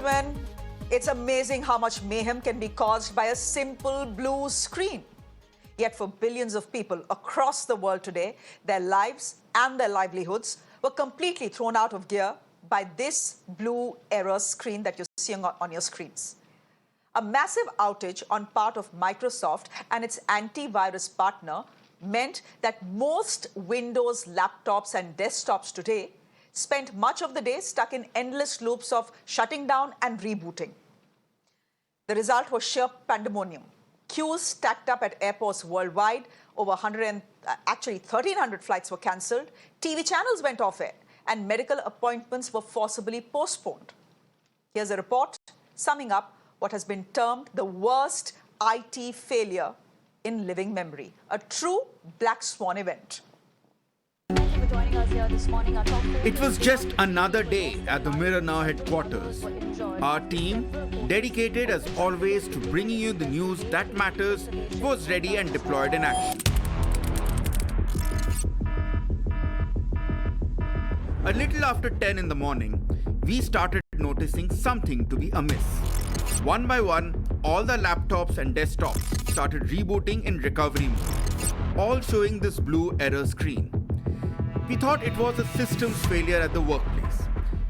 gentlemen, it's amazing how much mayhem can be caused by a simple blue screen. Yet for billions of people across the world today, their lives and their livelihoods were completely thrown out of gear by this blue error screen that you're seeing on your screens. A massive outage on part of Microsoft and its antivirus partner meant that most Windows laptops and desktops today spent much of the day stuck in endless loops of shutting down and rebooting. The result was sheer pandemonium. Queues stacked up at airports worldwide. Over 1,300 flights were cancelled. TV channels went off air, and medical appointments were forcibly postponed. Here's a report summing up what has been termed the worst IT failure in living memory, a true black swan event. Thank you for joining us here this morning. It was just another day at the Mirror Now headquarters. Our team, dedicated as always to bringing you the news that matters, was ready and deployed in action. A little after 10 in the morning, we started noticing something to be amiss. One by one, all the laptops and desktops started rebooting in recovery mode, all showing this blue error screen. We thought it was a systems failure at the workplace.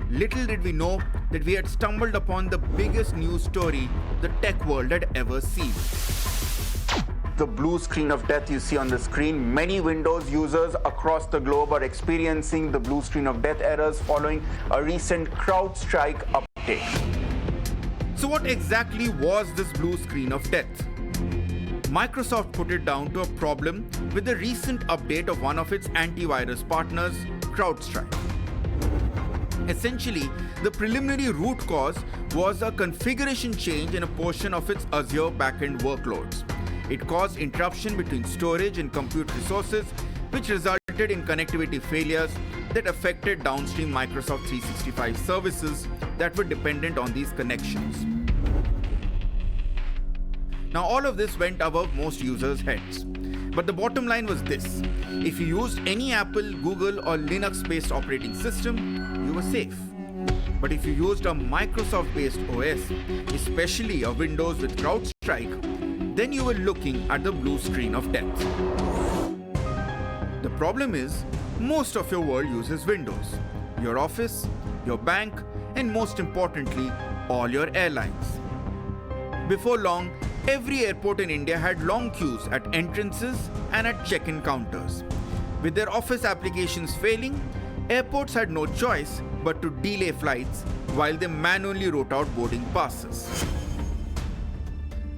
Little did we know that we had stumbled upon the biggest news story the tech world had ever seen. The blue screen of death you see on the screen, many Windows users across the globe are experiencing the blue screen of death errors following a recent CrowdStrike update. So what exactly was this blue screen of death? Microsoft put it down to a problem with the recent update of one of its antivirus partners, CrowdStrike. Essentially, the preliminary root cause was a configuration change in a portion of its Azure backend workloads. It caused interruption between storage and compute resources, which resulted in connectivity failures that affected downstream Microsoft 365 services that were dependent on these connections. Now, all of this went above most users' heads. But the bottom line was this: if you used any Apple, Google, or Linux-based operating system, you were safe. But if you used a Microsoft-based OS, especially a Windows with CrowdStrike, then you were looking at the blue screen of death. The problem is, most of your world uses Windows. Your office, your bank, and most importantly, all your airlines. Before long, every airport in India had long queues at entrances and at check-in counters. With their office applications failing, airports had no choice but to delay flights while they manually wrote out boarding passes.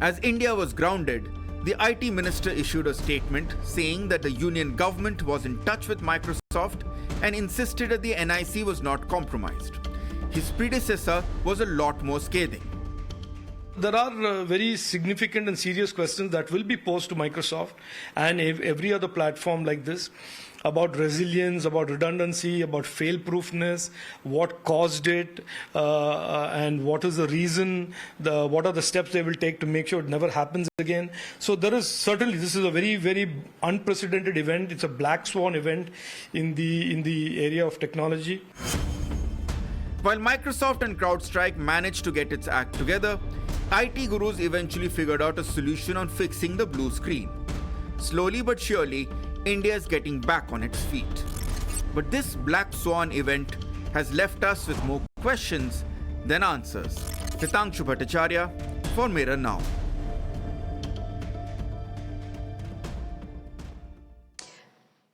As India was grounded, the IT minister issued a statement saying that the union government was in touch with Microsoft and insisted that the NIC was not compromised. His predecessor was a lot more scathing. There are very significant and serious questions that will be posed to Microsoft and every other platform like this about resilience, about redundancy, about fail-proofness, what caused it, and what is the reason, what are the steps they will take to make sure it never happens again. So there is certainly, this is a very, very unprecedented event. It's a black swan event in the area of technology. While Microsoft and CrowdStrike managed to get its act together, IT gurus eventually figured out a solution on fixing the blue screen. Slowly but surely, India is getting back on its feet. But this black swan event has left us with more questions than answers. Hitangshu Bhattacharya for Mirror Now.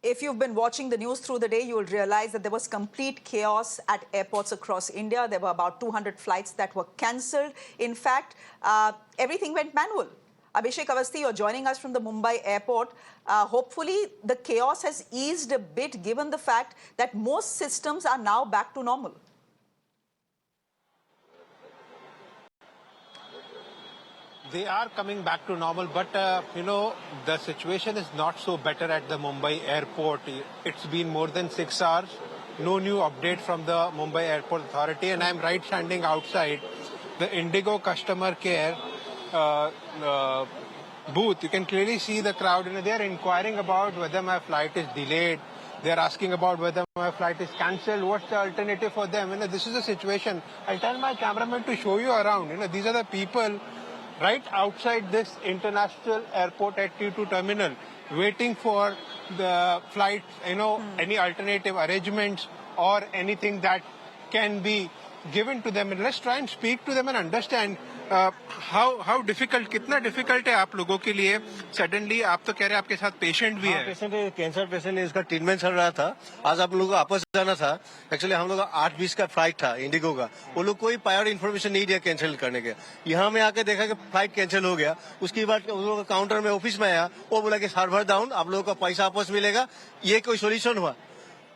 If you've been watching the news through the day, you will realize that there was complete chaos at airports across India. There were about 200 flights that were cancelled. In fact, everything went manual. Abhishek Avasthi, you're joining us from the Mumbai airport. Hopefully, the chaos has eased a bit given the fact that most systems are now back to normal. They are coming back to normal, but the situation is not so better at the Mumbai airport. It's been more than 6 hours. No new update from the Mumbai Airport Authority, and I'm right standing outside the Indigo customer care booth. You can clearly see the crowd. They are inquiring about whether my flight is delayed. They're asking about whether my flight is cancelled. What's the alternative for them? This is the situation. I'll tell my cameraman to show you around. These are the people right outside this international airport at T2 terminal, waiting for the flight, any alternative arrangements or anything that can be given to them. And let's try and speak to them and understand how difficult, कितना difficult है आप लोगों के लिए. Suddenly आप तो कह रहे हैं आपके साथ patient भी है. पेशेंट है, कैंसर पेशेंट है, इसका ट्रीटमेंट चल रहा था. आज आप लोगों को वापस जाना था. एक्चुअली हम लोग का 8:20 का फ्लाइट था इंडिगो का. वो लोग कोई प्रायर इन्फॉर्मेशन नहीं दिया कैंसिल करने के. यहाँ में आके देखा कि फ्लाइट कैंसिल हो गया. उसके बाद उन लोगों का काउंटर में ऑफिस में आया, वो बोला कि सर्वर डाउन, आप लोगों का पैसा वापस मिलेगा. ये कोई सोल्यूशन हुआ?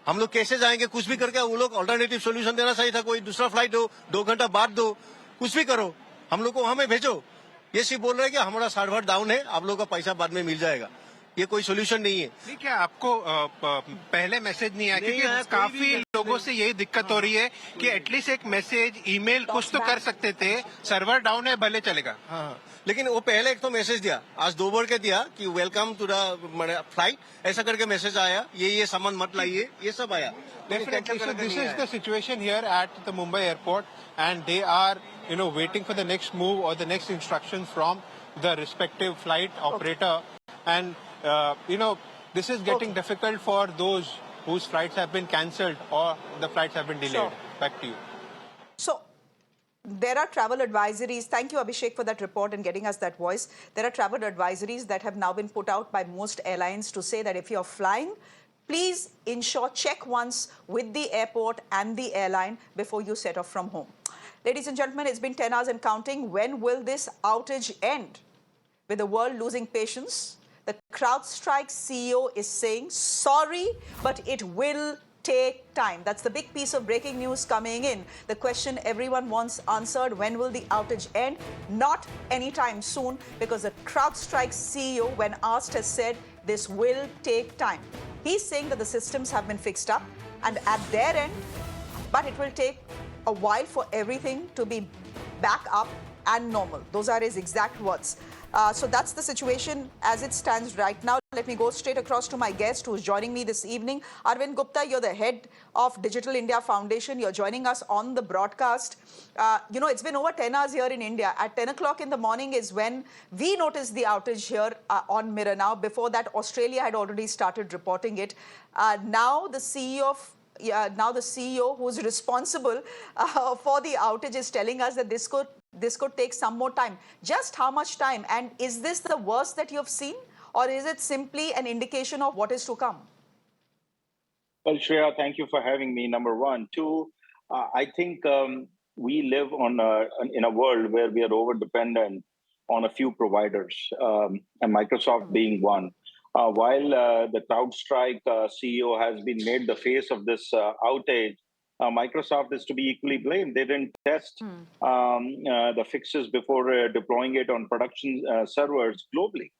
हम लोग कैसे जाएंगे? कुछ भी करके वो लोग अल्टरनेटिव सोल्यूशन देना चाहिए था. कोई दूसरा फ्लाइट दो, 2 घंटा बाद दो, कुछ भी करो, हम लोग को वहां में भेजो. ये सिर्फ बोल रहे हैं कि हमारा सर्वर डाउन है, आप लोगों का पैसा बाद में मिल जाएगा. ये कोई सोल्यूशन नहीं है. नहीं, क्या आपको पहले मैसेज नहीं आया? क्योंकि काफी लोगों से यही दिक्कत हो रही है कि एटलीस्ट एक मैसेज, ईमेल कुछ तो कर सकते थे. सर्वर डाउन है, भले चलेगा. हाँ, लेकिन वो पहले एक तो मैसेज दिया, आज 2 बार के दिया कि वेलकम टू द फ्लाइट, ऐसा करके मैसेज आया. ये सामान मत लाइए, ये सब आया. Definitely. So this is the situation here at the Mumbai airport, and they are, waiting for the next move or the next instruction from the respective flight operator. And, this is getting difficult for those whose flights have been cancelled or the flights have been delayed. Sure. Back to you. So, there are travel advisories. Thank you, Abhishek, for that report and getting us that voice. There are travel advisories that have now been put out by most airlines to say that if you're flying, please ensure, check once with the airport and the airline before you set off from home. Ladies and gentlemen, it's been 10 hours and counting. When will this outage end? With the world losing patience, the CrowdStrike CEO is saying, sorry, but it will take time. That's the big piece of breaking news coming in. The question everyone wants answered, when will the outage end? Not anytime soon, because the CrowdStrike CEO, when asked, has said this will take time. He's saying that the systems have been fixed up and at their end, but it will take a while for everything to be back up and normal. Those are his exact words. So that's the situation as it stands right now. Let me go straight across to my guest who's joining me this evening. Arvind Gupta, you're the head of Digital India Foundation. You're joining us on the broadcast. It's been over 10 hours here in India. At 10 o'clock in the morning is when we noticed the outage here on Mirror Now. Before that, Australia had already started reporting it. Now the CEO who's responsible for the outage is telling us that this could take some more time. Just how much time? And is this the worst that you've seen? Or is it simply an indication of what is to come? Well, Shreya, thank you for having me, number one. Two, I think we live in a world where we are over-dependent on a few providers, and Microsoft being one. While the CrowdStrike CEO has been made the face of this outage, Microsoft is to be equally blamed. They didn't test the fixes before deploying it on production servers globally.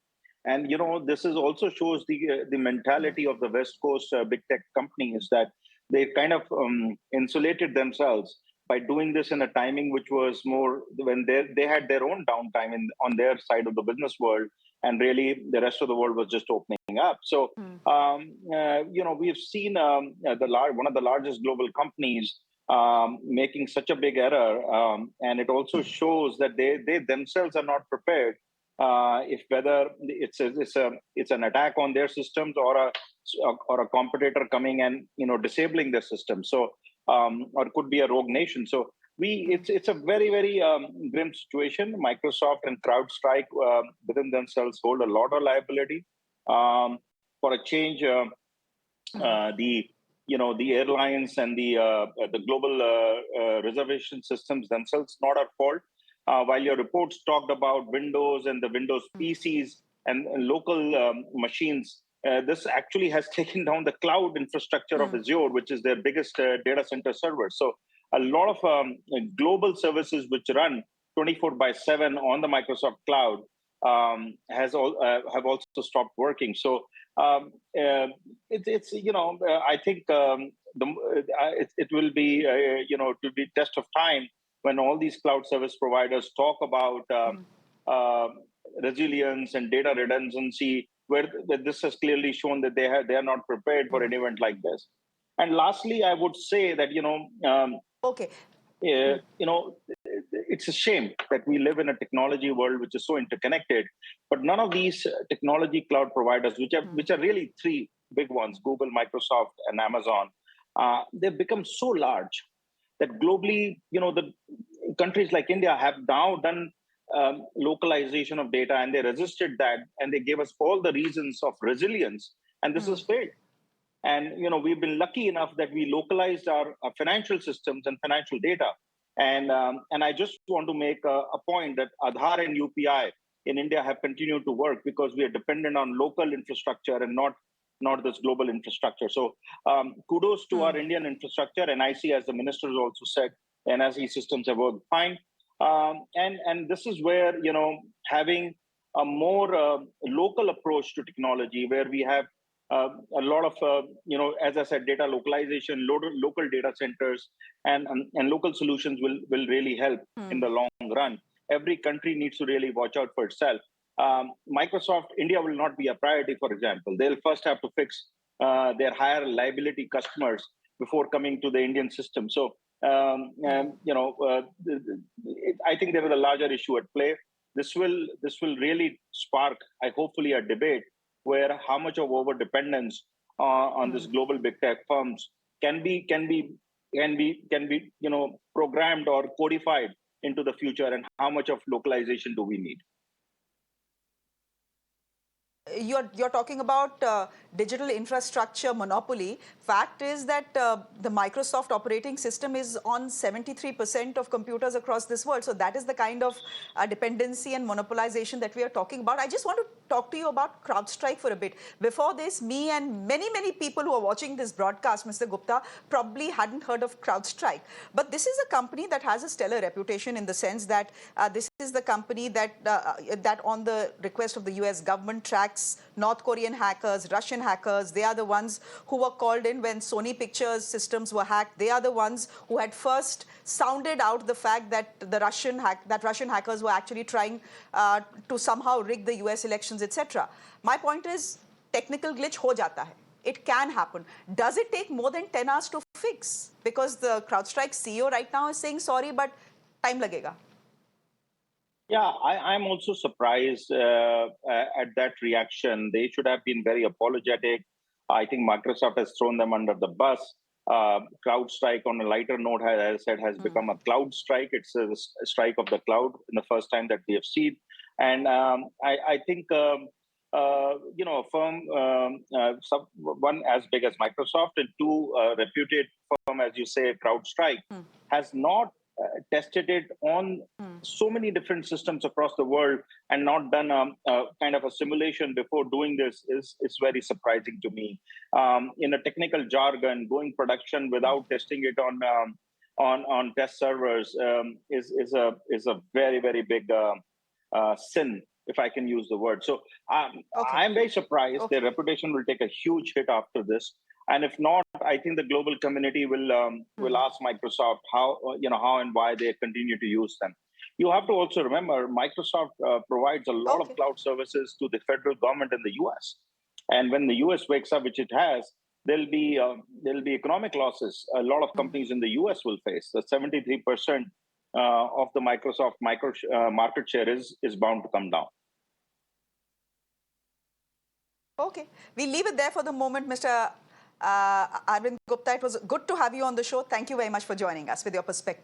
And this is also shows the mentality of the West Coast big tech companies, that they kind of insulated themselves by doing this in a timing which was more when they had their own downtime on their side of the business world, and really the rest of the world was just opening up. So we've seen one of the largest global companies making such a big error, and it also shows that they themselves are not prepared. If whether it's an attack on their systems or a competitor coming and disabling their system, so or it could be a rogue nation. So it's a very, very grim situation. Microsoft and CrowdStrike within themselves hold a lot of liability. For a change, the airlines and the global reservation systems themselves not our fault. While your reports talked about Windows and the Windows PCs and local machines, this actually has taken down the cloud infrastructure of Azure, which is their biggest data center server. So a lot of global services which run 24/7 on the Microsoft cloud have also stopped working. So I think it will be to be test of time when all these cloud service providers talk about resilience and data redundancy, where this has clearly shown that they are not prepared for an event like this. And lastly, I would say that Okay. it's a shame that we live in a technology world which is so interconnected, but none of these technology cloud providers, which are really three big ones, Google, Microsoft, and Amazon, they've become so large that globally, the countries like India have now done localization of data, and they resisted that, and they gave us all the reasons of resilience, and this has failed. And we've been lucky enough that we localized our financial systems and financial data. And I just want to make a point that Aadhaar and UPI in India have continued to work because we are dependent on local infrastructure and not this global infrastructure. So kudos to our Indian infrastructure, and I see, as the minister has also said, NIC systems have worked fine. And this is where having a more local approach to technology, where we have a lot of, as I said, data localization, local data centers, and local solutions will really help in the long run. Every country needs to really watch out for itself. Microsoft India will not be a priority, for example. They'll first have to fix their higher liability customers before coming to the Indian system. So, I think there is a larger issue at play. This will really spark, hopefully, a debate where how much of over dependence on this global big tech firms can be programmed or codified into the future, and how much of localization do we need? You're talking about digital infrastructure monopoly. Fact is that the Microsoft operating system is on 73% of computers across this world. So that is the kind of dependency and monopolization that we are talking about. I just want to talk to you about CrowdStrike for a bit. Before this, me and many people who are watching this broadcast, Mr. Gupta, probably hadn't heard of CrowdStrike. But this is a company that has a stellar reputation in the sense that this is the company that that on the request of the US government tracks North Korean hackers, Russian hackers. They are the ones who were called in when Sony Pictures systems were hacked. They are the ones who had first sounded out the fact that Russian hackers were actually trying to somehow rig the US elections, etc. My point is, technical glitch ho jata hai. It can happen. Does it take more than 10 hours to fix? Because the CrowdStrike CEO right now is saying sorry, but time lagega. Yeah, I'm also surprised at that reaction. They should have been very apologetic. I think Microsoft has thrown them under the bus. CrowdStrike, on a lighter note, as I said, has become a cloud strike. It's a strike of the cloud in the first time that we have seen. And I think, a firm, one as big as Microsoft and two reputed firm, as you say, CrowdStrike, has not tested it on so many different systems across the world and not done a kind of a simulation before doing this is very surprising to me. In a technical jargon, going production without testing it on test servers is a very big sin, if I can use the word. So I'm very surprised. Their reputation will take a huge hit after this. And if not, I think the global community will ask Microsoft how and why they continue to use them. You have to also remember, Microsoft provides a lot of cloud services to the federal government in the US. And when the US wakes up, which it has, there'll be economic losses. A lot of companies in the US will face. The 73% of the Microsoft market share is bound to come down. Okay, we leave it there for the moment, Mr. Arvind Gupta. It was good to have you on the show. Thank you very much for joining us with your perspective.